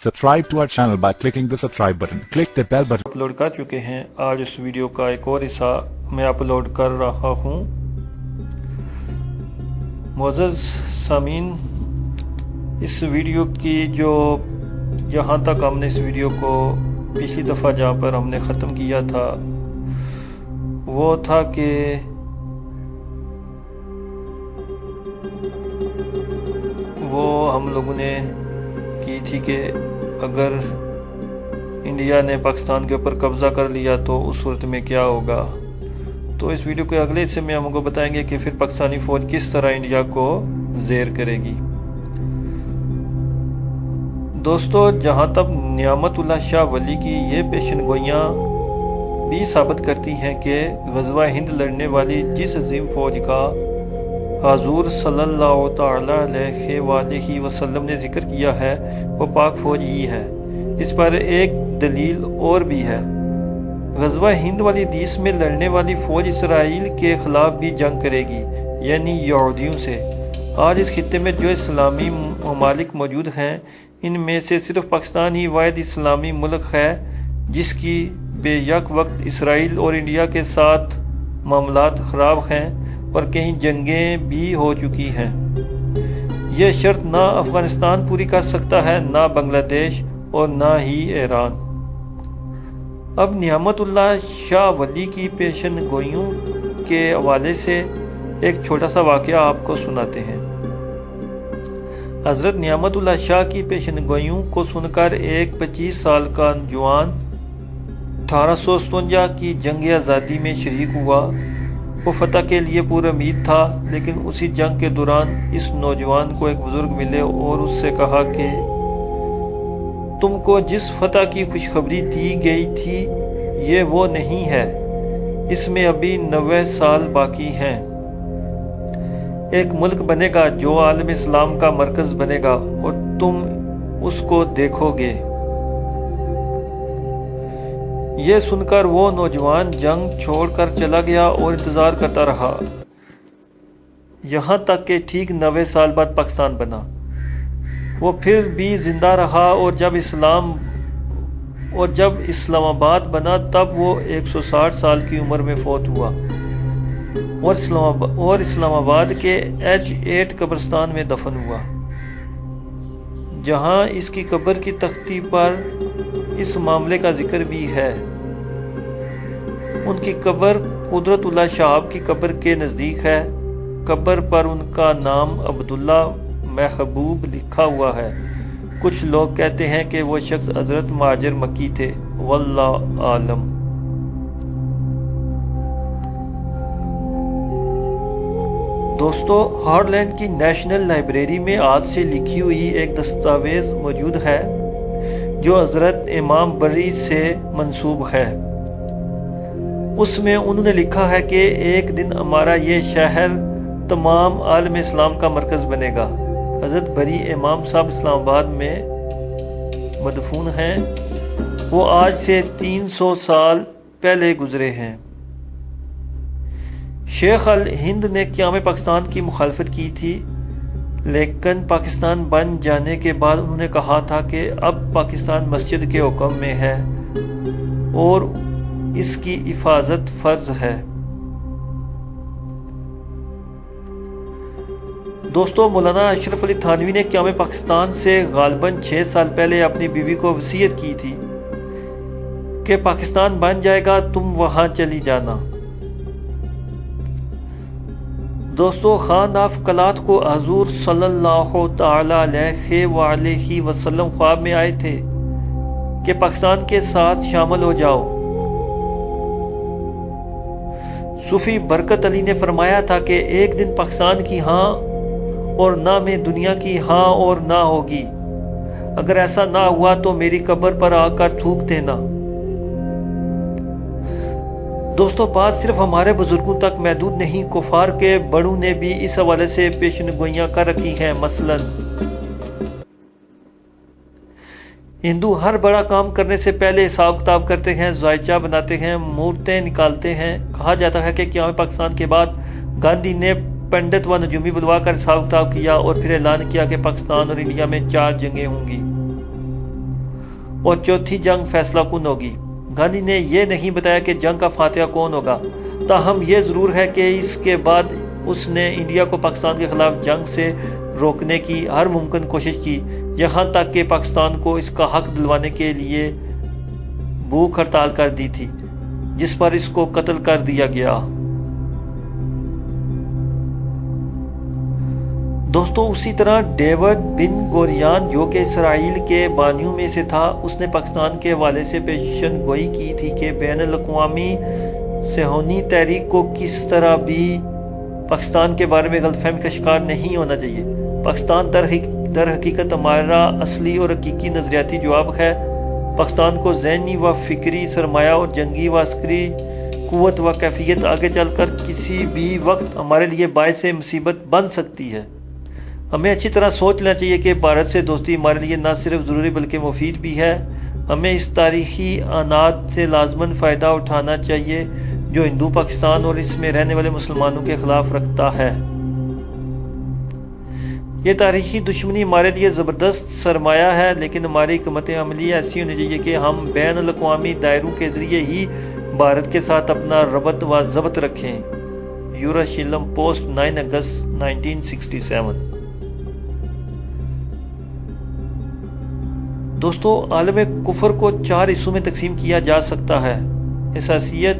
Subscribe to our channel by clicking the subscribe button. Click the bell button. Upload کر چکے ہیں. آج اس video کا ایک اور حصہ میں اپلوڈ کر رہا ہوں. معزز سامعین، اس ویڈیو کی جہاں تک ہم نے اس ویڈیو کو پچھلی دفعہ جہاں پر ہم نے ختم کیا تھا وہ تھا کہ ہم لوگوں نے کی تھی کہ اگر انڈیا نے پاکستان کے اوپر قبضہ کر لیا تو اس صورت میں کیا ہوگا. تو اس ویڈیو کے اگلے حصے میں ہم کو بتائیں گے کہ پھر پاکستانی فوج کس طرح انڈیا کو زیر کرے گی. دوستو، جہاں تک نعمت اللہ شاہ ولی کی یہ پیشن گوئیاں بھی ثابت کرتی ہیں کہ غزوہ ہند لڑنے والی جس عظیم فوج کا حضور صلی اللہ تعالیٰ علیہ وآلہ وسلم نے ذکر کیا ہے وہ پاک فوج ہی ہے. اس پر ایک دلیل اور بھی ہے. غزوہ ہند والی حدیث میں لڑنے والی فوج اسرائیل کے خلاف بھی جنگ کرے گی، یعنی یہودیوں سے. آج اس خطے میں جو اسلامی ممالک موجود ہیں ان میں سے صرف پاکستان ہی واحد اسلامی ملک ہے جس کی بے یک وقت اسرائیل اور انڈیا کے ساتھ معاملات خراب ہیں اور کئی جنگیں بھی ہو چکی ہیں. یہ شرط نہ افغانستان پوری کر سکتا ہے، نہ بنگلہ دیش اور نہ ہی ایران. اب نعمت اللہ شاہ ولی کی پیشن گوئیوں کے حوالے سے ایک چھوٹا سا واقعہ آپ کو سناتے ہیں. حضرت نعمت اللہ شاہ کی پیشن گوئیوں کو سن کر ایک 25 سال کا جوان 1857 کی جنگ آزادی میں شریک ہوا. وہ فتح کے لیے پورا امید تھا، لیکن اسی جنگ کے دوران اس نوجوان کو ایک بزرگ ملے اور اس سے کہا کہ تم کو جس فتح کی خوشخبری دی گئی تھی یہ وہ نہیں ہے، اس میں ابھی 90 سال باقی ہیں. ایک ملک بنے گا جو عالم اسلام کا مرکز بنے گا اور تم اس کو دیکھو گے. یہ سن کر وہ نوجوان جنگ چھوڑ کر چلا گیا اور انتظار کرتا رہا یہاں تک کہ ٹھیک 90 سال بعد پاکستان بنا. وہ پھر بھی زندہ رہا اور جب اسلام آباد بنا تب وہ 160 سال کی عمر میں فوت ہوا اور اسلام آباد کے H8 قبرستان میں دفن ہوا، جہاں اس کی قبر کی تختی پر اس معاملے کا ذکر بھی ہے. ان کی قبر قدرت اللہ شہاب کی قبر کے نزدیک ہے. قبر پر ان کا نام عبداللہ محبوب لکھا ہوا ہے. کچھ لوگ کہتے ہیں کہ وہ شخص حضرت مہاجر مکی تھے، واللہ عالم. دوستو، ہارلینڈ کی نیشنل لائبریری میں آج سے لکھی ہوئی ایک دستاویز موجود ہے جو حضرت امام بری سے منسوب ہے. اس میں انہوں نے لکھا ہے کہ ایک دن ہمارا یہ شہر تمام عالم اسلام کا مرکز بنے گا. حضرت بری امام صاحب اسلام آباد میں مدفون ہیں. وہ آج سے 300 سال پہلے گزرے ہیں. شیخ الہند نے قیام پاکستان کی مخالفت کی تھی، لیکن پاکستان بن جانے کے بعد انہوں نے کہا تھا کہ اب پاکستان مسجد کے حکم میں ہے اور اس کی حفاظت فرض ہے. دوستو، مولانا اشرف علی تھانوی نے قیام پاکستان سے غالباً 6 سال پہلے اپنی بیوی کو وصیت کی تھی کہ پاکستان بن جائے گا، تم وہاں چلی جانا. دوستو، خان آف کلات کو حضور صلی اللہ تعالی علیہ وآلہ وسلم خواب میں آئے تھے کہ پاکستان کے ساتھ شامل ہو جاؤ. صوفی برکت علی نے فرمایا تھا کہ ایک دن پاکستان کی ہاں اور نہ میں دنیا کی ہاں اور نہ ہوگی. اگر ایسا نہ ہوا تو میری قبر پر آ کر تھوک دینا. دوستو، بات صرف ہمارے بزرگوں تک محدود نہیں، کفار کے بڑوں نے بھی اس حوالے سے پیشن گوئیاں کر رکھی ہیں. مثلا ہندو ہر بڑا کام کرنے سے پہلے حساب کتاب کرتے ہیں، ذائچہ بناتے ہیں، مورتیں نکالتے ہیں. کہا جاتا ہے کہ قیام پاکستان کے بعد گاندھی نے پنڈت و نجومی بلوا کر حساب کتاب کیا اور پھر اعلان کیا کہ پاکستان اور انڈیا میں 4 جنگیں ہوں گی. اور چوتھی جنگ فیصلہ کن ہوگی۔ گاندھی نے یہ نہیں بتایا کہ جنگ کا فاتحہ کون ہوگا، تاہم یہ ضرور ہے کہ اس کے بعد اس نے انڈیا کو پاکستان کے خلاف جنگ سے روکنے کی ہر ممکن کوشش کی، یہاں تک کہ پاکستان کو اس کا حق دلوانے کے لیے بھوک ہڑتال کر دی تھی، جس پر اس کو قتل کر دیا گیا۔ دوستو، اسی طرح ڈیوڈ بن گوریان جو کہ اسرائیل کے بانیوں میں سے تھا، اس نے پاکستان کے حوالے سے پیشن گوئی کی تھی کہ بین الاقوامی صہیونی تحریک کو کس طرح بھی پاکستان کے بارے میں غلط فہمی کا شکار نہیں ہونا چاہیے۔ پاکستان در حقیقت ہمارا اصلی اور حقیقی نظریاتی جواب ہے۔ پاکستان کو ذہنی و فکری سرمایہ اور جنگی و عسکری قوت و کیفیت آگے چل کر کسی بھی وقت ہمارے لیے باعث مصیبت بن سکتی ہے۔ ہمیں اچھی طرح سوچ لینا چاہیے کہ بھارت سے دوستی ہمارے لیے نہ صرف ضروری بلکہ مفید بھی ہے۔ ہمیں اس تاریخی عناد سے لازماً فائدہ اٹھانا چاہیے جو ہندو پاکستان اور اس میں رہنے والے مسلمانوں کے خلاف رکھتا ہے۔ یہ تاریخی دشمنی ہمارے لیے زبردست سرمایہ ہے، لیکن ہماری حکمت عملی ایسی ہونی چاہیے کہ ہم بین الاقوامی دائروں کے ذریعے ہی بھارت کے ساتھ اپنا ربط و ضبط رکھیں۔ یروشلم پوسٹ 9 اگست 1967۔ دوستو، عالم کفر کو 4 حصوں میں تقسیم کیا جا سکتا ہے: عیسائیت،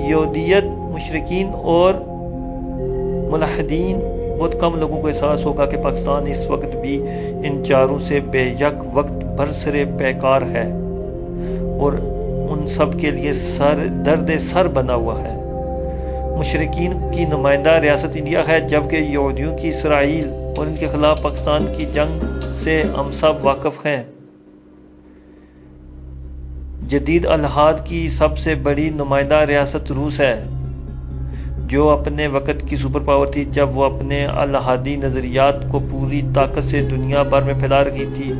یہودیت، مشرکین اور ملحدین۔ بہت کم لوگوں کو احساس ہوگا کہ پاکستان اس وقت بھی ان چاروں سے بے یک وقت برسر پیکار ہے اور ان سب کے لیے درد سر بنا ہوا ہے۔ مشرکین کی نمائندہ ریاست انڈیا ہے، جبکہ یہودیوں کی اسرائیل اور ان کے خلاف پاکستان کی جنگ سے ہم سب واقف ہیں۔ جدید الحاد کی سب سے بڑی نمائندہ ریاست روس ہے، جو اپنے وقت کی سپر پاور تھی جب وہ اپنے الحادی نظریات کو پوری طاقت سے دنیا بھر میں پھیلا رہی تھی۔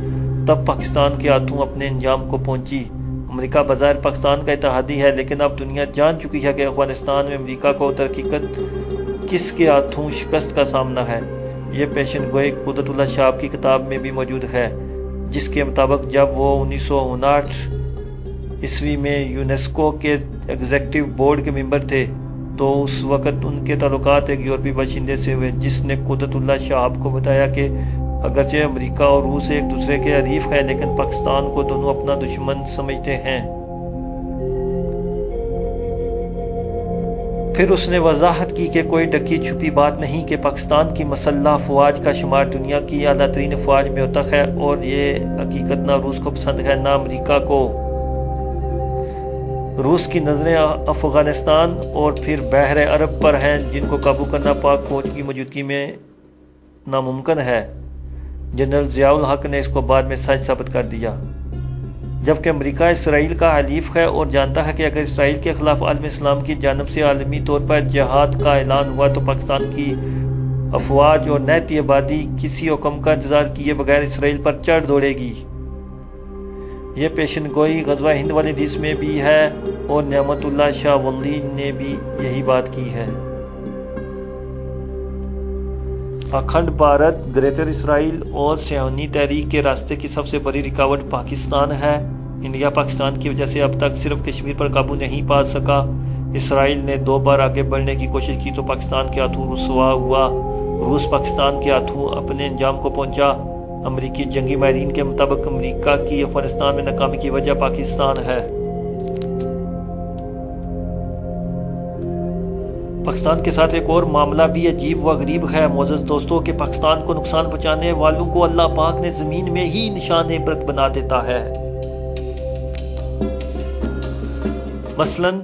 تب پاکستان کے ہاتھوں اپنے انجام کو پہنچی۔ امریکہ بظاہر پاکستان کا اتحادی ہے، لیکن اب دنیا جان چکی ہے کہ افغانستان میں امریکہ کو در حقیقت کس کے ہاتھوں شکست کا سامنا ہے۔ یہ پیشن گوئی قدرت اللہ شاہ کی کتاب میں بھی موجود ہے، جس کے مطابق جب وہ 1959 میں یونیسکو کے ایگزیکٹو بورڈ کے ممبر تھے تو اس وقت ان کے تعلقات ایک یورپی باشندے سے ہوئے، جس نے قدرت اللہ شاہ کو بتایا کہ اگرچہ امریکہ اور روس ایک دوسرے کے حریف ہیں، لیکن پاکستان کو دونوں اپنا دشمن سمجھتے ہیں۔ پھر اس نے وضاحت کی کہ کوئی ڈکی چھپی بات نہیں کہ پاکستان کی مسلح افواج کا شمار دنیا کی اعلیٰ ترین افواج میں ہوتا ہے، اور یہ حقیقت نہ روس کو پسند ہے نہ امریکہ کو۔ روس کی نظریں افغانستان اور پھر بحر عرب پر ہیں، جن کو قابو کرنا پاک فوج کی موجودگی میں ناممکن ہے۔ جنرل ضیاء الحق نے اس کو بعد میں سچ ثابت کر دیا۔ جبکہ امریکہ اسرائیل کا حلیف ہے اور جانتا ہے کہ اگر اسرائیل کے خلاف عالم اسلام کی جانب سے عالمی طور پر جہاد کا اعلان ہوا تو پاکستان کی افواج اور نیتی آبادی کسی حکم کا انتظار کیے بغیر اسرائیل پر چڑھ دوڑے گی۔ یہ پیشن گوئی غزوہ ہند والی حدیث میں بھی ہے اور نعمت اللہ شاہ ولی نے بھی یہی بات کی ہے۔ اکھنڈ بھارت، گریٹر اسرائیل اور صہیونی تحریک کے راستے کی سب سے بڑی رکاوٹ پاکستان ہے۔ انڈیا پاکستان کی وجہ سے اب تک صرف کشمیر پر قابو نہیں پا سکا۔ اسرائیل نے 2 بار آگے بڑھنے کی کوشش کی تو پاکستان کے ہاتھوں رسوا ہوا۔ روس پاکستان کے ہاتھوں اپنے انجام کو پہنچا۔ امریکی جنگی ماہرین کے مطابق امریکہ کی افغانستان میں ناکامی کی وجہ پاکستان ہے۔ پاکستان کے ساتھ ایک اور معاملہ بھی عجیب و غریب ہے معزز دوستوں کہ پاکستان کو نقصان پہنچانے والوں کو اللہ پاک نے زمین میں ہی نشان عبرت بنا دیتا ہے۔ مثلاً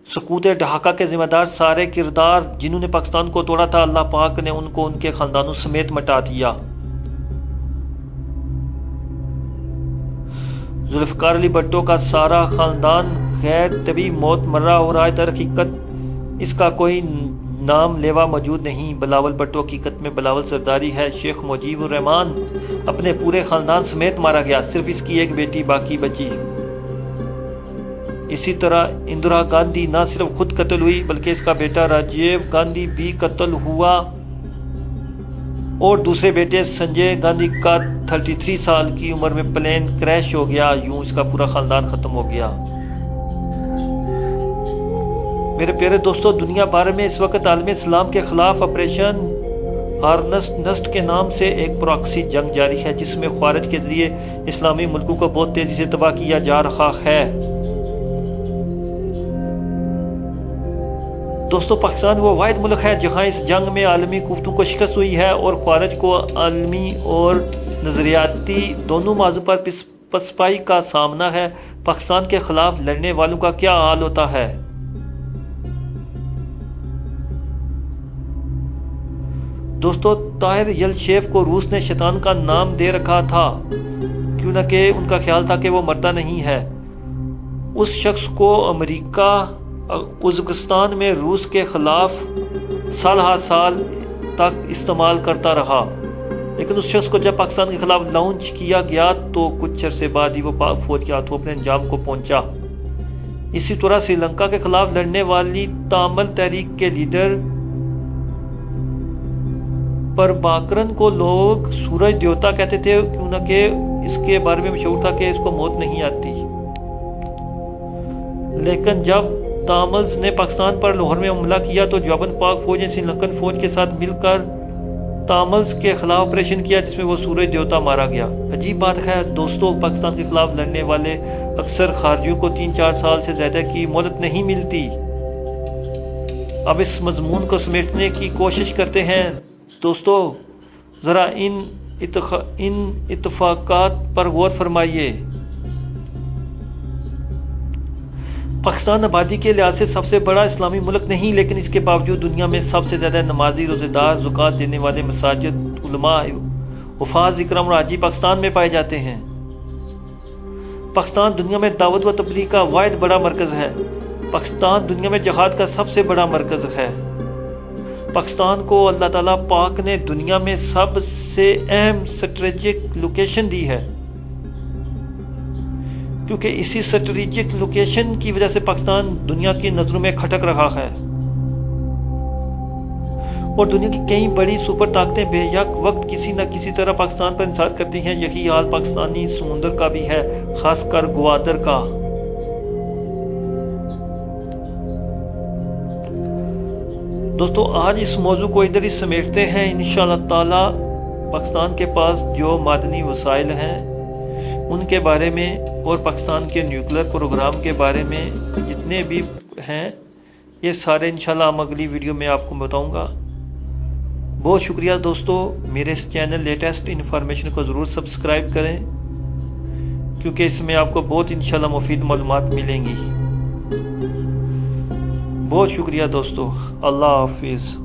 سقوط ڈھاکہ کے ذمہ دار سارے کردار جنہوں نے پاکستان کو توڑا تھا، اللہ پاک نے ان کو ان کے خاندانوں سمیت مٹا دیا۔ ذوالفقار علی بھٹو کا سارا خاندان غیر طبی موت مرا اور آج در حقیقت اس کا کوئی نام لیوا موجود نہیں۔ بلاول بھٹو حقیقت میں بلاول زرداری ہے۔ شیخ مجیب الرحمان اپنے پورے خاندان سمیت مارا گیا، صرف اس کی ایک بیٹی باقی بچی۔ اسی طرح اندرا گاندھی نہ صرف خود قتل ہوئی بلکہ اس کا بیٹا راجیو گاندھی بھی قتل ہوا۔ اور دوسرے بیٹے سنجے گاندھی کا 33 سال کی عمر میں پلین کریش ہو گیا، یوں اس کا پورا خاندان ختم ہو گیا۔ میرے پیارے دوستو، دنیا بھر میں اس وقت عالم اسلام کے خلاف آپریشن ہارنسٹ کے نام سے ایک پراکسی جنگ جاری ہے، جس میں خوارج کے ذریعے اسلامی ملکوں کو بہت تیزی سے تباہ کیا جا رہا ہے۔ دوستو، پاکستان وہ واحد ملک ہے جہاں اس جنگ میں عالمی قوتوں کو شکست ہوئی ہے اور خوارج کو عالمی اور نظریاتی دونوں موضوع پر پسپائی کا سامنا ہے۔ پاکستان کے خلاف لڑنے والوں کا کیا حال ہوتا ہے؟ دوستو، طاہر یلشیف کو روس نے شیطان کا نام دے رکھا تھا، کیوں نہ کہ ان کا خیال تھا کہ وہ مرتا نہیں ہے۔ اس شخص کو امریکہ ازبکستان میں روس کے خلاف سال ہر سال تک استعمال کرتا رہا، لیکن اس شخص کو جب پاکستان کے خلاف لانچ کیا گیا تو کچھ عرصے بعد ہی وہ پاک فوج کے ہاتھوں اپنے انجام کو پہنچا۔ اسی طرح سری لنکا کے خلاف لڑنے والی تامل تحریک کے لیڈر پربھاکرن کو لوگ سورج دیوتا کہتے تھے، کیوں نہ کہ اس کے بارے میں مشہور تھا کہ اس کو موت نہیں آتی۔ لیکن جب تاملز نے پاکستان پر لاہور میں حملہ کیا تو جواباً پاک فوج نے سری لنکن فوج کے ساتھ مل کر تاملز کے خلاف آپریشن کیا، جس میں وہ سورج دیوتا مارا گیا۔ عجیب بات ہے دوستو، پاکستان کے خلاف لڑنے والے اکثر خارجیوں کو 3-4 سال سے زیادہ کی مہلت نہیں ملتی۔ اب اس مضمون کو سمیٹنے کی کوشش کرتے ہیں۔ دوستو، ذرا ان اتفاقات پر غور فرمائیے۔ پاکستان آبادی کے لحاظ سے سب سے بڑا اسلامی ملک نہیں، لیکن اس کے باوجود دنیا میں سب سے زیادہ نمازی، روزے دار، زکوٰۃ دینے والے مساجد، علماء، حفاظ اکرام اور حاجی پاکستان میں پائے جاتے ہیں۔ پاکستان دنیا میں دعوت و تبلیغ کا واحد بڑا مرکز ہے۔ پاکستان دنیا میں جہاد کا سب سے بڑا مرکز ہے۔ پاکستان کو اللہ تعالیٰ پاک نے دنیا میں سب سے اہم اسٹریٹجک لوکیشن دی ہے، کیونکہ اسی اسٹریٹجک لوکیشن کی وجہ سے پاکستان دنیا کی نظروں میں کھٹک رہا ہے، اور دنیا کی کئی بڑی سپر طاقتیں بے یک وقت کسی نہ کسی طرح پاکستان پر انحصار کرتی ہیں۔ یہی حال پاکستانی سمندر کا بھی ہے، خاص کر گوادر کا۔ دوستو، آج اس موضوع کو ادھر ہی سمیٹتے ہیں۔ انشاءاللہ تعالی پاکستان کے پاس جو معدنی وسائل ہیں ان کے بارے میں اور پاکستان کے نیوکلیر پروگرام کے بارے میں جتنے بھی ہیں، یہ سارے انشاءاللہ ہم اگلی ویڈیو میں آپ کو بتاؤں گا۔ بہت شکریہ دوستو، میرے اس چینل لیٹسٹ انفارمیشن کو ضرور سبسکرائب کریں، کیونکہ اس میں آپ کو بہت انشاءاللہ مفید معلومات ملیں گی۔ بہت شکریہ دوستو، اللہ حافظ۔